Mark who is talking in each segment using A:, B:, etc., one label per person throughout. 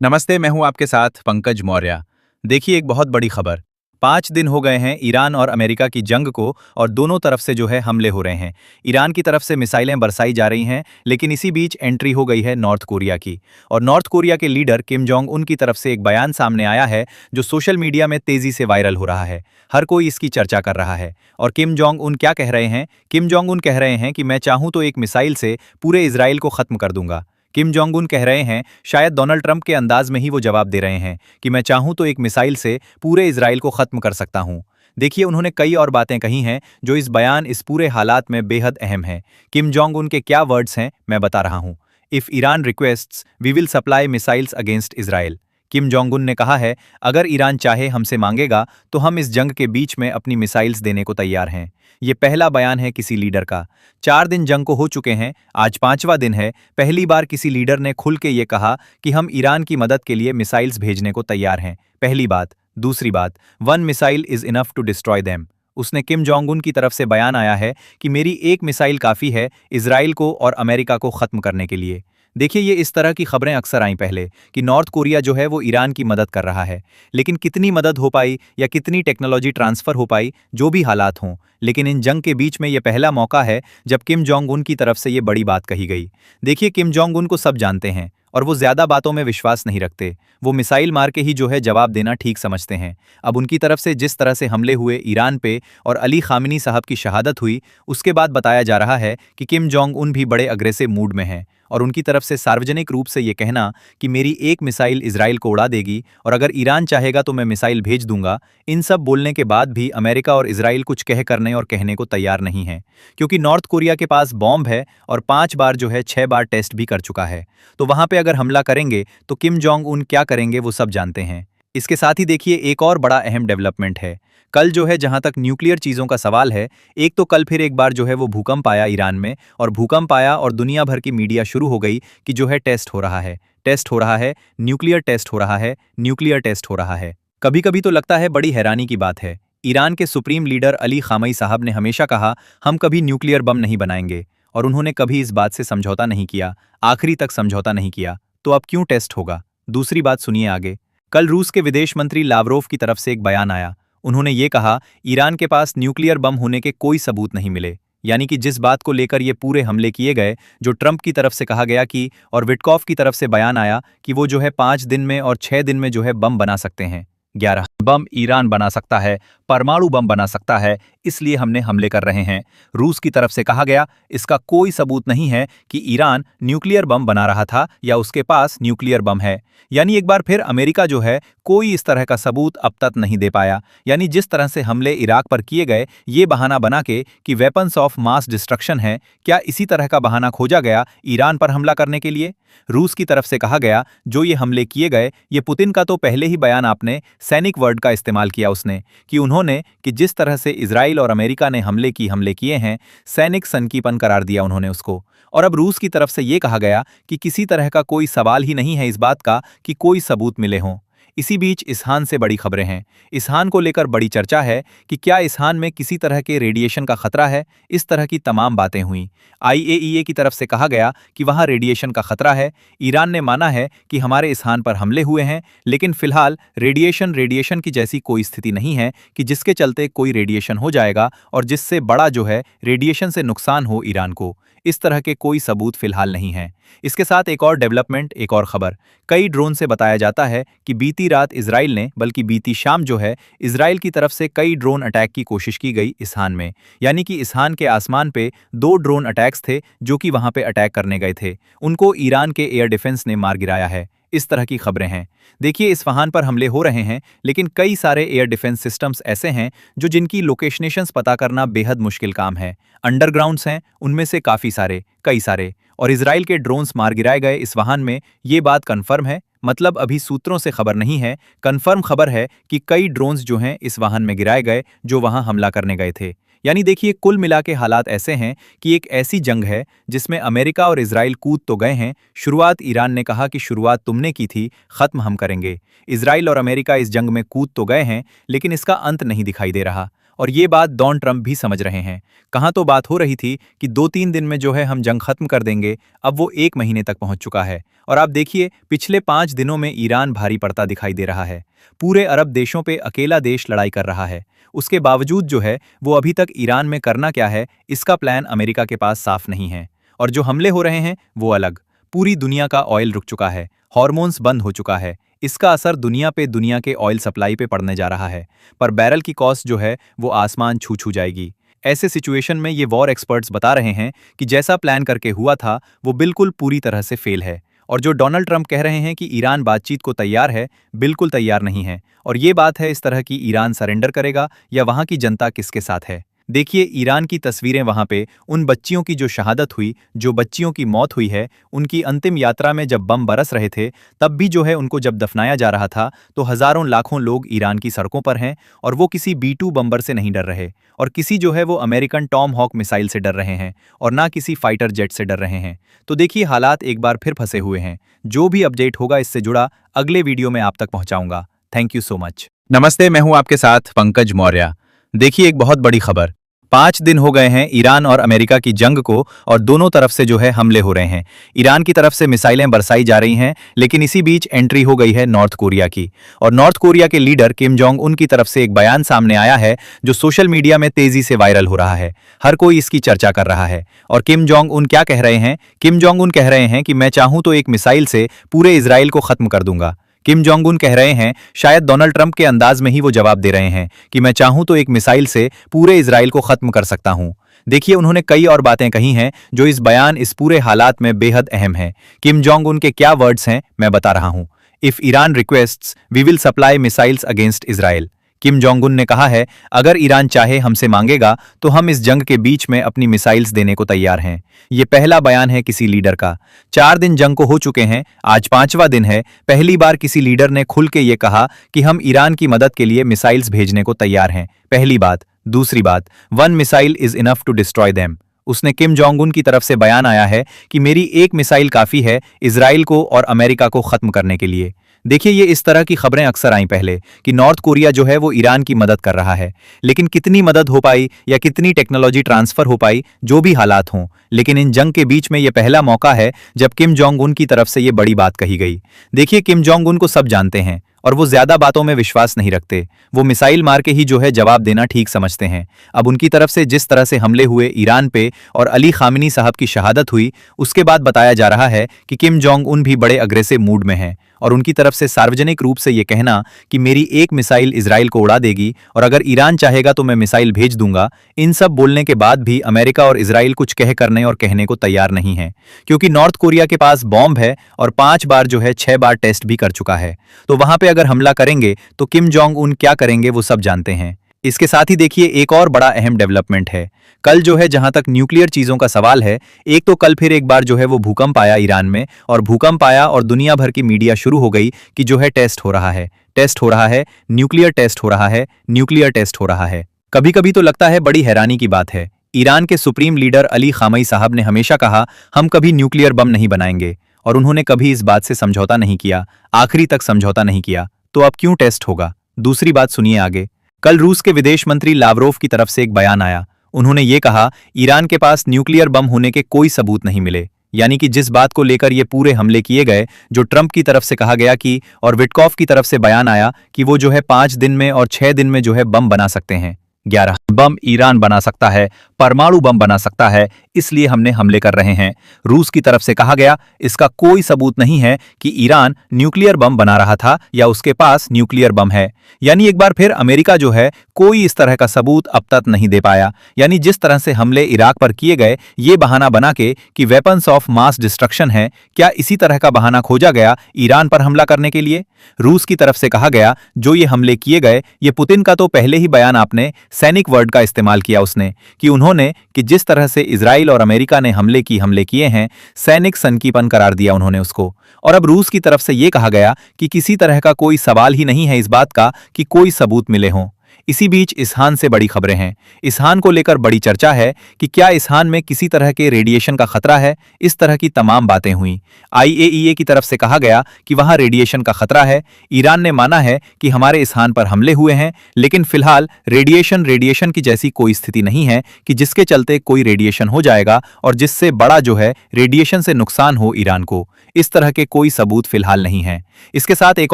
A: नमस्ते, मैं हूं आपके साथ पंकज मौर्य। देखिए, एक बहुत बड़ी खबर। 5 दिन हो गए हैं ईरान और अमेरिका की जंग को और दोनों तरफ से जो है हमले हो रहे हैं। ईरान की तरफ से मिसाइलें बरसाई जा रही हैं, लेकिन इसी बीच एंट्री हो गई है नॉर्थ कोरिया की। और नॉर्थ कोरिया के लीडर किम जोंग उन की तरफ से एक बयान सामने आया है, जो सोशल मीडिया में तेजी से वायरल हो रहा है। हर कोई इसकी चर्चा कर रहा है। और किम जोंग उन क्या कह रहे हैं? किम जोंग उन कह रहे हैं कि मैं चाहूं तो एक मिसाइल से पूरे इसराइल को खत्म कर दूंगा। किम जोंग उन कह रहे हैं, शायद डोनाल्ड ट्रंप के अंदाज में ही वो जवाब दे रहे हैं कि मैं चाहूं तो एक मिसाइल से पूरे इजराइल को खत्म कर सकता हूं। देखिए, उन्होंने कई और बातें कही हैं जो इस बयान इस पूरे हालात में बेहद अहम है। किम जोंग उन के क्या वर्ड्स हैं, मैं बता रहा हूं। If Iran requests we will supply missiles against Israel. Kim Jong Un ने कहा है, अगर ईरान चाहे हमसे मांगेगा तो हम इस जंग के बीच में अपनी मिसाइल्स देने को तैयार हैं। ये पहला बयान है किसी लीडर का। 4 दिन जंग को हो चुके हैं, आज 5वां दिन है। पहली बार किसी लीडर ने खुल के ये कहा कि हम ईरान की मदद के लिए मिसाइल्स भेजने को तैयार हैं। पहली बात। दूसरी बात, one missile is enough to destroy them. उसने किम जोंग उन की तरफ से बयान आया है कि मेरी एक मिसाइल काफ़ी है इसराइल को और अमेरिका को ख़त्म करने के लिए। देखिए, ये इस तरह की खबरें अक्सर आईं पहले कि नॉर्थ कोरिया जो है वो ईरान की मदद कर रहा है। लेकिन कितनी मदद हो पाई या कितनी टेक्नोलॉजी ट्रांसफ़र हो पाई, जो भी हालात हों, लेकिन इन जंग के बीच में ये पहला मौका है जब किम जोंग उन की तरफ से ये बड़ी बात कही गई। देखिए, किम जोंग उन को सब जानते हैं और वो ज़्यादा बातों में विश्वास नहीं रखते। वो मिसाइल मार के ही जो है जवाब देना ठीक समझते हैं। अब उनकी तरफ से जिस तरह से हमले हुए ईरान पे और अली खामिनी साहब की शहादत हुई, उसके बाद बताया जा रहा है कि किम जोंग उन भी बड़े अग्रेसिव मूड में हैं। और उनकी तरफ से सार्वजनिक रूप से ये कहना कि मेरी एक मिसाइल इजराइल को उड़ा देगी और अगर ईरान चाहेगा तो मैं मिसाइल भेज दूंगा, इन सब बोलने के बाद भी अमेरिका और इजराइल कुछ कह करने और कहने को तैयार नहीं है। क्योंकि नॉर्थ कोरिया के पास बॉम्ब है और 5 बार जो है 6 बार टेस्ट भी कर चुका है। तो वहां पे अगर हमला करेंगे तो किम जोंग उन क्या करेंगे वो सब जानते हैं। इसके साथ ही देखिए, एक और बड़ा अहम डेवलपमेंट है। कल जो है, जहां तक न्यूक्लियर चीज़ों का सवाल है, एक तो कल फिर एक बार जो है वो भूकंप आया ईरान में और भूकंप आया और दुनिया भर की मीडिया शुरू हो गई कि जो है टेस्ट हो रहा है, टेस्ट हो रहा है, न्यूक्लियर टेस्ट हो रहा है, न्यूक्लियर टेस्ट हो रहा है। कभी कभी तो लगता है बड़ी हैरानी की बात है। ईरान के सुप्रीम लीडर अली खामई साहब ने हमेशा कहा, हम कभी न्यूक्लियर बम नहीं बनाएंगे, और उन्होंने कभी इस बात से समझौता नहीं किया, आखिरी तक समझौता नहीं किया। तो अब क्यों टेस्ट होगा? दूसरी बात सुनिए आगे। कल रूस के विदेश मंत्री लावरोव की तरफ से एक बयान आया। उन्होंने ये कहा, ईरान के पास न्यूक्लियर बम होने के कोई सबूत नहीं मिले। यानी कि जिस बात को लेकर ये पूरे हमले किए गए, जो ट्रंप की तरफ से कहा गया कि और विटकॉफ की तरफ से बयान आया कि वो जो है 5 दिन में और 6 दिन में जो है बम बना सकते हैं। 11 बम ईरान बना सकता है, परमाणु बम बना सकता है, इसलिए हमने हमले कर रहे हैं। रूस की तरफ से कहा गया, इसका कोई सबूत नहीं है कि ईरान न्यूक्लियर बम बना रहा था या उसके पास न्यूक्लियर बम है। यानी एक बार फिर अमेरिका जो है कोई इस तरह का सबूत अब तक नहीं दे पाया। यानी जिस तरह से हमले इराक पर किए गए, ये बहाना बना के कि वेपन्स ऑफ मास डिस्ट्रक्शन है, क्या इसी तरह का बहाना खोजा गया ईरान पर हमला करने के लिए? रूस की तरफ से कहा गया, जो ये हमले किए गए, ये पुतिन का तो पहले ही बयान आपने सैनिक वर्ड का इस्तेमाल किया उसने कि उन्होंने कि जिस तरह से इजराइल और अमेरिका ने हमले किए हैं, सैनिक सनकीपन करार दिया उन्होंने उसको। और अब रूस की तरफ से ये कहा गया कि किसी तरह का कोई सवाल ही नहीं है इस बात का कि कोई सबूत मिले हों। इसी बीच इसहान से बड़ी खबरें हैं। इसहान को लेकर बड़ी चर्चा है कि क्या इसहान में किसी तरह के रेडिएशन का खतरा है। इस तरह की तमाम बातें हुई। आईएईए की तरफ से कहा गया कि वहां रेडिएशन का खतरा है। ईरान ने माना है कि हमारे इसहान पर हमले हुए हैं, लेकिन फिलहाल रेडिएशन की जैसी कोई स्थिति नहीं है कि जिसके चलते कोई रेडिएशन हो जाएगा और जिससे बड़ा जो है रेडिएशन से नुकसान हो ईरान को। इस तरह के कोई सबूत फिलहाल नहीं है। इसके साथ एक और डेवलपमेंट, एक और खबर। कई ड्रोन से बताया जाता है कि बीती रात इजराइल ने, बल्कि बीती शाम जो है, इजराइल की तरफ से कई ड्रोन अटैक की कोशिश की गई इसहान में। यानी कि इसहान के आसमान पे 2 ड्रोन अटैक्स थे जो कि वहां पे अटैक करने गए थे। उनको ईरान के एयर डिफेंस ने मार गिराया है। इस तरह की खबरें हैं। देखिए, इस्फहान पर हमले हो रहे हैं, लेकिन कई सारे एयर डिफेंस सिस्टम्स ऐसे हैं जो जिनकी लोकेशनेशंस पता करना बेहद मुश्किल काम है। अंडरग्राउंड्स हैं उनमें से काफ़ी सारे, कई सारे। और इजराइल के ड्रोन्स मार गिराए गए इस्फहान में, ये बात कन्फर्म है। मतलब अभी सूत्रों से खबर नहीं है, कन्फर्म खबर है कि कई ड्रोन्स जो हैं इस वाहन में गिराए गए जो वहां हमला करने गए थे। यानी देखिए, कुल मिला के हालात ऐसे हैं कि एक ऐसी जंग है जिसमें अमेरिका और इजराइल कूद तो गए हैं। शुरुआत ईरान ने कहा कि शुरुआत तुमने की थी, खत्म हम करेंगे। इजराइल और अमेरिका इस जंग में कूद तो गए हैं, लेकिन इसका अंत नहीं दिखाई दे रहा। और ये बात डोनाल्ड ट्रंप भी समझ रहे हैं। कहाँ तो बात हो रही थी कि 2-3 दिन में जो है हम जंग खत्म कर देंगे, अब वो 1 महीने तक पहुंच चुका है। और आप देखिए पिछले 5 दिनों में ईरान भारी पड़ता दिखाई दे रहा है। पूरे अरब देशों पे अकेला देश लड़ाई कर रहा है। उसके बावजूद जो है वो अभी तक ईरान में करना क्या है, इसका प्लान अमेरिका के पास साफ नहीं है। और जो हमले हो रहे हैं वो अलग। पूरी दुनिया का ऑयल रुक चुका है, हार्मोन्स बंद हो चुका है। इसका असर दुनिया पे दुनिया के ऑयल सप्लाई पे पड़ने जा रहा है। पर बैरल की कॉस्ट जो है वो आसमान छू छू जाएगी। ऐसे सिचुएशन में ये वॉर एक्सपर्ट्स बता रहे हैं कि जैसा प्लान करके हुआ था वो बिल्कुल पूरी तरह से फेल है। और जो डोनाल्ड ट्रंप कह रहे हैं कि ईरान बातचीत को तैयार है, बिल्कुल तैयार नहीं है। और ये बात है इस तरह की ईरान सरेंडर करेगा या वहां की जनता किसके साथ है। देखिए ईरान की तस्वीरें वहां पे उन बच्चियों की जो शहादत हुई, जो बच्चियों की मौत हुई है, उनकी अंतिम यात्रा में जब बम बरस रहे थे तब भी जो है उनको जब दफनाया जा रहा था तो हजारों लाखों लोग ईरान की सड़कों पर हैं और वो किसी B-2 बम्बर से नहीं डर रहे और किसी जो है वो अमेरिकन टॉम हॉक मिसाइल से डर रहे हैं और ना किसी फाइटर जेट से डर रहे हैं। तो देखिए हालात एक बार फिर फंसे हुए हैं। जो भी अपडेट होगा इससे जुड़ा अगले वीडियो में आप तक पहुंचाऊंगा। Thank you so much. नमस्ते, मैं हूं आपके साथ पंकज मौर्य। देखिए एक बहुत बड़ी खबर। 5 दिन हो गए हैं ईरान और अमेरिका की जंग को और दोनों तरफ से जो है हमले हो रहे हैं। ईरान की तरफ से मिसाइलें बरसाई जा रही हैं, लेकिन इसी बीच एंट्री हो गई है नॉर्थ कोरिया की। और नॉर्थ कोरिया के लीडर किम जोंग उन की तरफ से एक बयान सामने आया है जो सोशल मीडिया में तेजी से वायरल हो रहा है। हर कोई इसकी चर्चा कर रहा है। और किम जोंग उन क्या कह रहे हैं? किम जोंग उन कह रहे हैं कि मैं चाहूं तो एक मिसाइल से पूरे इजराइल को खत्म कर दूंगा। किम जोंग उन कह रहे हैं, शायद डोनाल्ड ट्रंप के अंदाज में ही वो जवाब दे रहे हैं कि मैं चाहूं तो एक मिसाइल से पूरे इजराइल को खत्म कर सकता हूं। देखिए उन्होंने कई और बातें कही हैं जो इस बयान इस पूरे हालात में बेहद अहम है। किम जोंग उन के क्या वर्ड्स हैं मैं बता रहा हूं। If Iran requests we will supply missiles against Israel. Kim Jong Un ने कहा है, अगर ईरान चाहे हमसे मांगेगा तो हम इस जंग के बीच में अपनी मिसाइल्स देने को तैयार हैं। ये पहला बयान है किसी लीडर का। 4 दिन जंग को हो चुके हैं, आज 5वां दिन है। पहली बार किसी लीडर ने खुल के ये कहा कि हम ईरान की मदद के लिए मिसाइल्स भेजने को तैयार हैं। पहली बात। दूसरी बात, 1 missile is enough to destroy them. उसने किम जोंग उन की तरफ से बयान आया है कि मेरी एक मिसाइल काफी है इजराइल को और अमेरिका को खत्म करने के लिए। देखिए ये इस तरह की खबरें अक्सर आई पहले कि नॉर्थ कोरिया जो है वो ईरान की मदद कर रहा है, लेकिन कितनी मदद हो पाई या कितनी टेक्नोलॉजी ट्रांसफर हो पाई, जो भी हालात हों, लेकिन इन जंग के बीच में ये पहला मौका है जब किम जोंग उन की तरफ से ये बड़ी बात कही गई। देखिए किम जोंग उन को सब जानते हैं और वो ज्यादा बातों में विश्वास नहीं रखते। वो मिसाइल मार के ही जो है जवाब देना ठीक समझते हैं। अब उनकी तरफ से जिस तरह से हमले हुए ईरान पे और अली खामिनी साहब की शहादत हुई, उसके बाद बताया जा रहा है कि किम जोंग उन भी बड़े अग्रेसिव मूड में हैं और उनकी तरफ से सार्वजनिक रूप से ये कहना कि मेरी एक मिसाइल इजराइल को उड़ा देगी और अगर ईरान चाहेगा तो मैं मिसाइल भेज दूंगा, इन सब बोलने के बाद भी अमेरिका और इजराइल कुछ कह करने और कहने को तैयार नहीं है, क्योंकि नॉर्थ कोरिया के पास बॉम्ब है और 5 बार जो है 6 बार टेस्ट भी कर चुका है। तो वहां पे अगर हमला करेंगे तो किम जोंग उन क्या करेंगे वो सब जानते हैं। इसके साथ ही देखिए एक और बड़ा अहम डेवलपमेंट है। कल जो है जहां तक न्यूक्लियर चीजों का सवाल है, एक तो कल फिर एक बार जो है वो भूकंप आया ईरान में और भूकंप आया और दुनिया भर की मीडिया शुरू हो गई कि जो है टेस्ट हो रहा है, टेस्ट हो रहा है, न्यूक्लियर टेस्ट हो रहा है, न्यूक्लियर टेस्ट हो रहा है। कभी कभी तो लगता है बड़ी हैरानी की बात है। ईरान के सुप्रीम लीडर अली खामेनी साहब ने हमेशा कहा हम कभी न्यूक्लियर बम नहीं बनाएंगे और उन्होंने कभी इस बात से समझौता नहीं किया, आखिरी तक समझौता नहीं किया। तो अब क्यों टेस्ट होगा? दूसरी बात सुनिए आगे। कल रूस के विदेश मंत्री लावरोव की तरफ से एक बयान आया। उन्होंने ये कहा ईरान के पास न्यूक्लियर बम होने के कोई सबूत नहीं मिले, यानी कि जिस बात को लेकर ये पूरे हमले किए गए, जो ट्रंप की तरफ से कहा गया कि और विटकॉफ की तरफ से बयान आया कि वो जो है 5 दिन में और 6 दिन में जो है बम बना सकते हैं। 11 बम ईरान बना सकता है, परमाणु बम बना सकता है, इसलिए हमने हमले कर रहे हैं। रूस की तरफ से कहा गया इसका कोई सबूत नहीं है कि ईरान न्यूक्लियर बम बना रहा था या उसके पास न्यूक्लियर बम है। यानी एक बार फिर अमेरिका जो है कोई इस तरह का सबूत अब तक नहीं दे पाया। यानी जिस तरह से हमले इराक पर किए गए ये बहाना बना के कि वेपन्स ऑफ मास डिस्ट्रक्शन है, क्या इसी तरह का बहाना खोजा गया ईरान पर हमला करने के लिए? रूस की तरफ से कहा गया जो ये हमले किए गए, ये पुतिन का तो पहले ही बयान आपने सैनिक वर्ड का इस्तेमाल किया उसने कि उन्होंने कि जिस तरह से इजराइल और अमेरिका ने हमले किए हैं, सैनिक सनकीपन करार दिया उन्होंने उसको। और अब रूस की तरफ से यह कहा गया कि किसी तरह का कोई सवाल ही नहीं है इस बात का कि कोई सबूत मिले हों। इसी बीच इस्फहान से बड़ी खबरें हैं। इस्फहान को लेकर बड़ी चर्चा है कि क्या इस्फहान में किसी तरह के रेडिएशन का खतरा है। इस तरह की तमाम बातें हुई। IAEA की तरफ से कहा गया कि वहां रेडिएशन का खतरा है। ईरान ने माना है कि हमारे इस्फहान पर हमले हुए हैं, लेकिन फिलहाल रेडिएशन की जैसी कोई स्थिति नहीं है कि जिसके चलते कोई रेडिएशन हो जाएगा और जिससे बड़ा जो है रेडिएशन से नुकसान हो ईरान को। इस तरह के कोई सबूत फिलहाल नहीं है। इसके साथ एक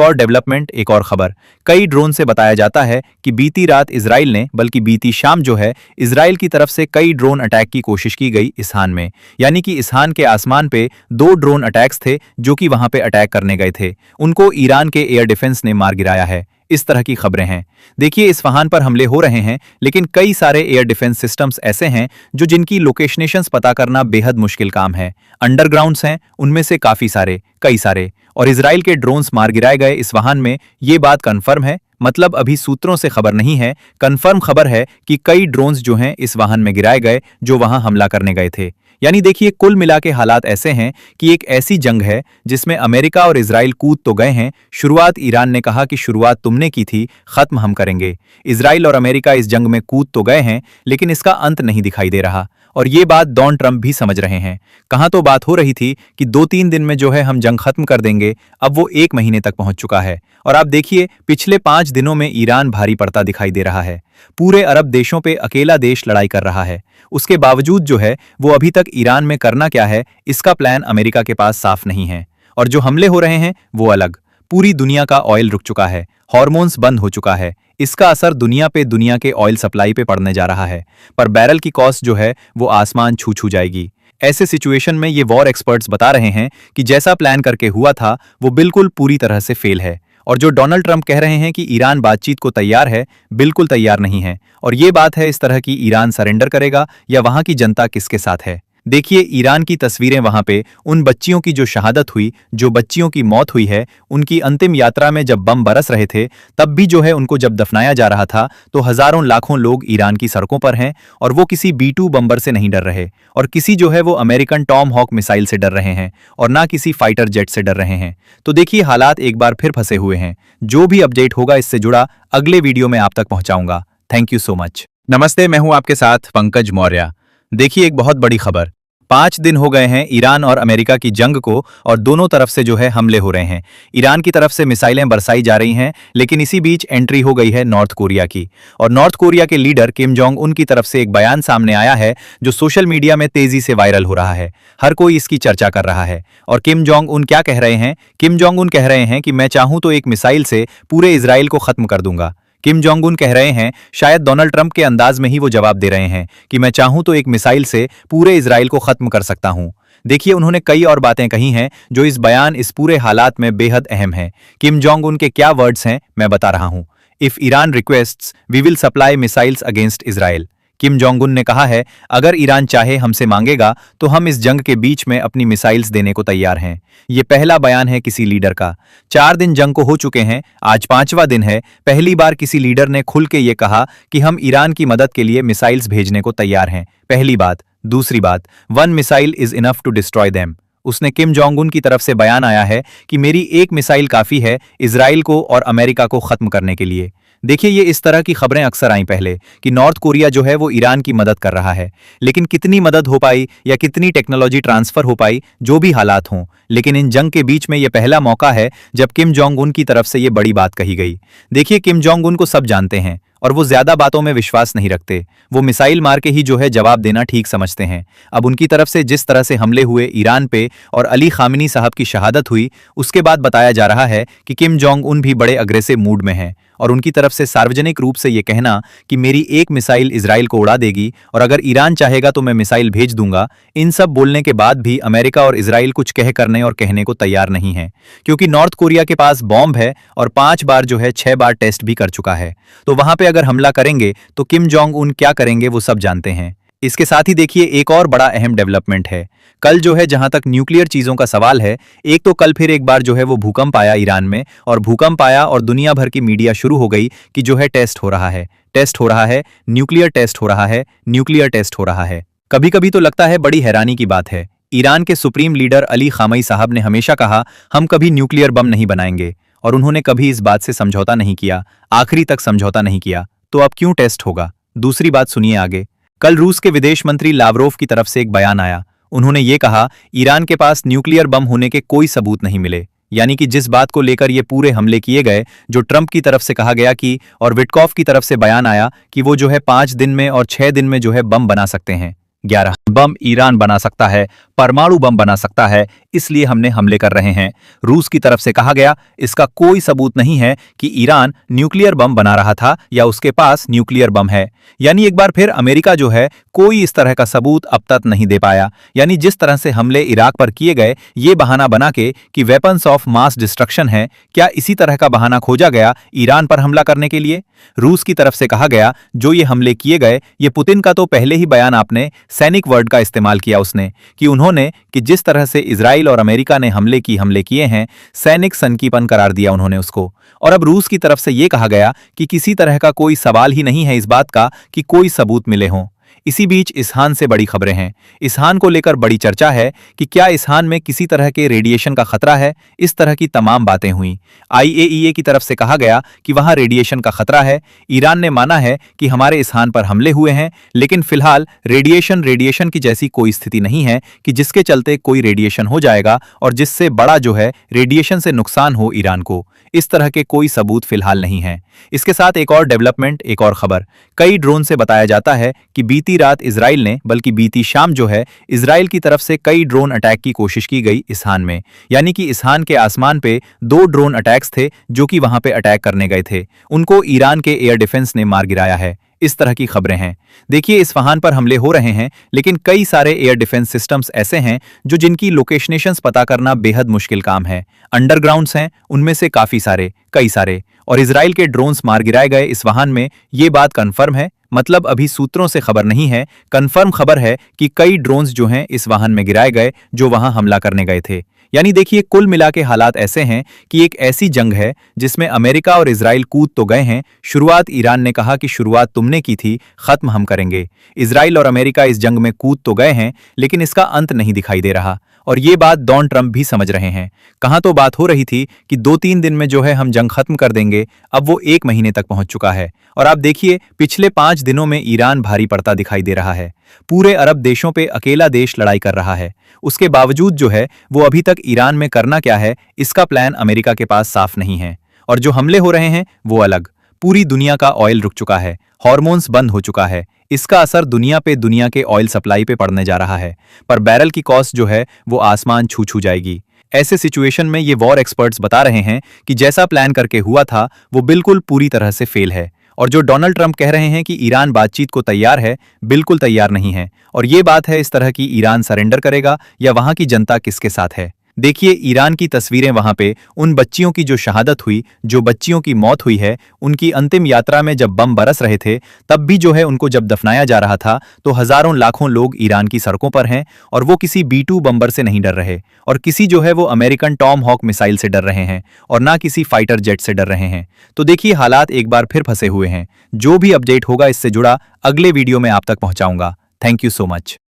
A: और डेवलपमेंट, एक और खबर। कई ड्रोन से बताया जाता है कि बीती रात इजराइल ने, बल्कि बीती शाम जो है, इजराइल की तरफ से कई ड्रोन अटैक की कोशिश की गई इस्फहान में। यानी कि इस्फहान के आसमान पे 2 ड्रोन अटैक्स थे जो कि वहां पे अटैक करने गए थे। उनको ईरान के एयर डिफेंस ने मार गिराया है। इस तरह की खबरें हैं। देखिए, इस्फहान पर हमले हो रहे हैं, लेकिन कई सारे एयर डिफेंस सिस्टम्स ऐसे हैं जो जिनकी लोकेशनेशंस पता करना बेहद मुश्किल काम है। अंडरग्राउंड्स हैं उनमें से काफी सारे, कई सारे। और इजराइल के ड्रोन्स मार गिराए गए इस्फहान में, ये बात कंफर्म है। मतलब अभी सूत्रों से खबर नहीं है, कंफर्म खबर है कि कई ड्रोन्स जो हैं इस्फहान में गिराए गए जो वहां हमला करने गए थे। यानी देखिए, कुल मिला के हालात ऐसे हैं कि एक ऐसी जंग है जिसमें अमेरिका और इजराइल कूद तो गए हैं। शुरुआत ईरान ने कहा कि शुरुआत तुमने की थी, खत्म हम करेंगे। इजराइल और अमेरिका इस जंग में कूद तो गए हैं, लेकिन इसका अंत नहीं दिखाई दे रहा। और ये बात डोनाल्ड ट्रंप भी समझ रहे हैं। कहां तो बात हो रही थी कि 2-3 दिन में जो है हम जंग खत्म कर देंगे, अब वो 1 महीने तक पहुंच चुका है। और आप देखिए, पिछले 5 दिनों में ईरान भारी पड़ता दिखाई दे रहा है। पूरे अरब देशों पे अकेला देश लड़ाई कर रहा है। उसके बावजूद जो है वो अभी तक ईरान में करना क्या है, इसका प्लान अमेरिका के पास साफ नहीं है। और जो हमले हो रहे हैं वो अलग। पूरी दुनिया का ऑयल रुक चुका है, हार्मोन्स बंद हो चुका है। इसका असर दुनिया पे, दुनिया के ऑयल सप्लाई पे पड़ने जा रहा है। पर बैरल की कॉस्ट जो है वो आसमान छू छू जाएगी। ऐसे सिचुएशन में ये वॉर एक्सपर्ट्स बता रहे हैं कि जैसा प्लान करके हुआ था वो बिल्कुल पूरी तरह से फेल है। और जो डोनाल्ड ट्रंप कह रहे हैं कि ईरान बातचीत को तैयार है, बिल्कुल तैयार नहीं है। और ये बात है इस तरह की, ईरान सरेंडर करेगा या वहां की जनता किसके साथ है। देखिए, ईरान की तस्वीरें वहां पे, उन बच्चियों की जो शहादत हुई, जो बच्चियों की मौत हुई है, उनकी अंतिम यात्रा में जब बम बरस रहे थे, तब भी जो है उनको जब दफनाया जा रहा था, तो हजारों लाखों लोग ईरान की सड़कों पर हैं और वो किसी B-2 बम्बर से नहीं डर रहे, और किसी जो है वो अमेरिकन टॉम हॉक मिसाइल से डर रहे हैं, और ना किसी फाइटर जेट से डर रहे हैं। तो देखिए, हालात एक बार फिर फंसे हुए हैं। जो भी अपडेट होगा इससे जुड़ा अगले वीडियो में आप तक पहुंचाऊंगा। Thank you so much. नमस्ते, मैं हूं आपके साथ पंकज मौर्य। देखिए, एक बहुत बड़ी खबर। 5 दिन हो गए हैं ईरान और अमेरिका की जंग को, और दोनों तरफ से जो है हमले हो रहे हैं। ईरान की तरफ से मिसाइलें बरसाई जा रही हैं, लेकिन इसी बीच एंट्री हो गई है नॉर्थ कोरिया की। और नॉर्थ कोरिया के लीडर किम जोंग उन की तरफ से एक बयान सामने आया है जो सोशल मीडिया में तेजी से वायरल हो रहा है। हर कोई इसकी चर्चा कर रहा है। और किम जोंग उन क्या कह रहे हैं? किम जोंग उन कह रहे हैं कि मैं चाहूं तो एक मिसाइल से पूरे इजराइल को खत्म कर दूंगा। किम जोंग उन कह रहे हैं, शायद डोनाल्ड ट्रंप के अंदाज में ही वो जवाब दे रहे हैं कि मैं चाहूं तो एक मिसाइल से पूरे इजराइल को खत्म कर सकता हूं। देखिए, उन्होंने कई और बातें कही हैं जो इस बयान, इस पूरे हालात में बेहद अहम है। किम जोंग उन के क्या वर्ड्स हैं, मैं बता रहा हूं। If Iran requests, we will supply missiles against Israel. Kim Jong Un ने कहा है, अगर ईरान चाहे, हमसे मांगेगा, तो हम इस जंग के बीच में अपनी मिसाइल्स देने को तैयार हैं। ये पहला बयान है किसी लीडर का। 4 दिन जंग को हो चुके हैं, आज 5वां दिन है। पहली बार किसी लीडर ने खुल के ये कहा कि हम ईरान की मदद के लिए मिसाइल्स भेजने को तैयार हैं। पहली बात। दूसरी बात, 1 missile is enough to destroy them. उसने किम जोंग उन की तरफ से बयान आया है कि मेरी एक मिसाइल काफी है इजराइल को और अमेरिका को खत्म करने के लिए। देखिए, ये इस तरह की खबरें अक्सर आई पहले कि नॉर्थ कोरिया जो है वो ईरान की मदद कर रहा है, लेकिन कितनी मदद हो पाई या कितनी टेक्नोलॉजी ट्रांसफर हो पाई, जो भी हालात हों, लेकिन इन जंग के बीच में ये पहला मौका है जब किम जोंग उन की तरफ से ये बड़ी बात कही गई। देखिए, किम जोंग उन को सब जानते हैं और वो ज्यादा बातों में विश्वास नहीं रखते। वो मिसाइल मार के ही जो है जवाब देना ठीक समझते हैं। अब उनकी तरफ से जिस तरह से हमले हुए ईरान पे और अली खामिनी साहब की शहादत हुई, उसके बाद बताया जा रहा है कि किम जोंग उन भी बड़े अग्रेसिव मूड में हैं। और उनकी तरफ से सार्वजनिक रूप से ये कहना कि मेरी एक मिसाइल इजराइल को उड़ा देगी और अगर ईरान चाहेगा तो मैं मिसाइल भेज दूंगा, इन सब बोलने के बाद भी अमेरिका और इजराइल कुछ कह करने और कहने को तैयार नहीं है, क्योंकि नॉर्थ कोरिया के पास बॉम्ब है और 5 बार जो है 6 बार टेस्ट भी कर चुका है। तो वहां पे अगर हमला करेंगे तो किम जोंग उन क्या करेंगे वो सब जानते हैं। इसके साथ ही देखिए, एक और बड़ा अहम डेवलपमेंट है। कल जो है, जहां तक न्यूक्लियर चीजों का सवाल है, एक तो कल फिर एक बार जो है वो भूकंप आया ईरान में, और भूकंप आया और दुनिया भर की मीडिया शुरू हो गई कि जो है टेस्ट हो रहा है, टेस्ट हो रहा है, न्यूक्लियर टेस्ट हो रहा है, न्यूक्लियर टेस्ट हो रहा है। कभी कभी तो लगता है बड़ी हैरानी की बात है। ईरान के सुप्रीम लीडर अली खामेनी साहब ने हमेशा कहा हम कभी न्यूक्लियर बम नहीं बनाएंगे, और उन्होंने कभी इस बात से समझौता नहीं किया, आखिरी तक समझौता नहीं किया। तो अब क्यों टेस्ट होगा? दूसरी बात सुनिए आगे। कल रूस के विदेश मंत्री लावरोव की तरफ से एक बयान आया। उन्होंने ये कहा, ईरान के पास न्यूक्लियर बम होने के कोई सबूत नहीं मिले। यानी कि जिस बात को लेकर ये पूरे हमले किए गए, जो ट्रंप की तरफ से कहा गया कि और विटकॉफ की तरफ से बयान आया कि वो जो है 5 दिन में और 6 दिन में जो है बम बना सकते हैं। 11 बम ईरान बना सकता है, परमाणु बम बना सकता है, इसलिए हमने हमले कर रहे हैं। रूस की तरफ से कहा गया, इसका कोई सबूत नहीं है कि ईरान न्यूक्लियर बम बना रहा था या उसके पास न्यूक्लियर बम है। यानी एक बार फिर अमेरिका जो है कोई इस तरह का सबूत अब तक नहीं दे पाया। यानी जिस तरह से हमले इराक पर किए गए, ये बहाना बना के कि वेपन्स ऑफ मास डिस्ट्रक्शन है, क्या इसी तरह का बहाना खोजा गया ईरान पर हमला करने के लिए? रूस की तरफ से कहा गया, जो ये हमले किए गए, ये पुतिन का तो पहले ही बयान आपने सैनिक वर्ड का इस्तेमाल किया उसने कि उन्होंने कि जिस तरह से इजराइल और अमेरिका ने हमले किए हैं, सैनिक सनकीपन करार दिया उन्होंने उसको। और अब रूस की तरफ से यह कहा गया कि किसी तरह का कोई सवाल ही नहीं है इस बात का कि कोई सबूत मिले हों। इसी बीच इसहान से बड़ी खबरें हैं। इसहान को लेकर बड़ी चर्चा है कि क्या इसहान में किसी तरह के रेडिएशन का खतरा है। इस तरह की तमाम बातें हुई। IAEA की तरफ से कहा गया कि वहां रेडिएशन का खतरा है। ईरान ने माना है कि हमारे इसहान पर हमले हुए हैं, लेकिन फिलहाल रेडिएशन की जैसी कोई स्थिति नहीं है कि जिसके चलते कोई रेडिएशन हो जाएगा और जिससे बड़ा जो है रेडिएशन से नुकसान हो ईरान को। इस तरह के कोई सबूत फिलहाल नहीं है। इसके साथ एक और डेवलपमेंट, एक और खबर। कई ड्रोन से बताया जाता है कि बीती रात इजराइल ने, बल्कि बीती शाम जो है, इजराइल की तरफ से कई ड्रोन अटैक की कोशिश की गई इसहान में। यानी कि इसहान के आसमान पे 2 ड्रोन अटैक्स थे जो कि वहां पे अटैक करने गए थे। उनको ईरान के एयर डिफेंस ने मार गिराया है। इस तरह की खबरें हैं। देखिए, इस्फहान पर हमले हो रहे हैं, लेकिन कई सारे एयर डिफेंस सिस्टम्स ऐसे हैं जो जिनकी लोकेशनेशंस पता करना बेहद मुश्किल काम है। अंडरग्राउंड्स हैं, उनमें से काफी सारे, कई सारे। और इजराइल के ड्रोन्स मार गिराए गए इस्फहान में, ये बात कंफर्म है। मतलब अभी सूत्रों से खबर नहीं है, कंफर्म खबर है कि कई ड्रोन्स जो हैं इस वाहन में गिराए गए जो वहां हमला करने गए थे। यानी देखिए, कुल मिला के हालात ऐसे हैं कि एक ऐसी जंग है जिसमें अमेरिका और इजराइल कूद तो गए हैं। शुरुआत ईरान ने कहा कि शुरुआत तुमने की थी, खत्म हम करेंगे। इजराइल और अमेरिका इस जंग में कूद तो गए हैं, लेकिन इसका अंत नहीं दिखाई दे रहा। और ये बात डोनाल्ड ट्रंप भी समझ रहे हैं। कहां तो बात हो रही थी कि 2-3 दिन में जो है हम जंग खत्म कर देंगे, अब वो 1 महीने तक पहुंच चुका है। और आप देखिए, पिछले 5 दिनों में ईरान भारी पड़ता दिखाई दे रहा है। पूरे अरब देशों पे अकेला देश लड़ाई कर रहा है। उसके बावजूद जो है वो अभी तक ईरान में करना क्या है, इसका प्लान अमेरिका के पास साफ नहीं है। और जो हमले हो रहे हैं वो अलग। पूरी दुनिया का ऑयल रुक चुका है, हार्मोन्स बंद हो चुका है। इसका असर दुनिया के ऑयल सप्लाई पे पड़ने जा रहा है। पर बैरल की कॉस्ट जो है वो आसमान छू छू जाएगी। ऐसे सिचुएशन में ये वॉर एक्सपर्ट्स बता रहे हैं कि जैसा प्लान करके हुआ था वो बिल्कुल पूरी तरह से फेल है। और जो डोनाल्ड ट्रंप कह रहे हैं कि ईरान बातचीत को तैयार है, बिल्कुल तैयार नहीं है। और ये बात है इस तरह की, ईरान सरेंडर करेगा या वहां की जनता किसके साथ है। देखिए, ईरान की तस्वीरें वहां पे उन बच्चियों की जो शहादत हुई, जो बच्चियों की मौत हुई है, उनकी अंतिम यात्रा में जब बम बरस रहे थे, तब भी जो है उनको जब दफनाया जा रहा था, तो हजारों लाखों लोग ईरान की सड़कों पर हैं और वो किसी B-2 बम्बर से नहीं डर रहे और किसी जो है वो अमेरिकन टॉम हॉक मिसाइल से डर रहे हैं और ना किसी फाइटर जेट से डर रहे हैं। तो देखिए, हालात एक बार फिर फंसे हुए हैं। जो भी अपडेट होगा इससे जुड़ा अगले वीडियो में आप तक पहुंचाऊंगा। Thank you so much.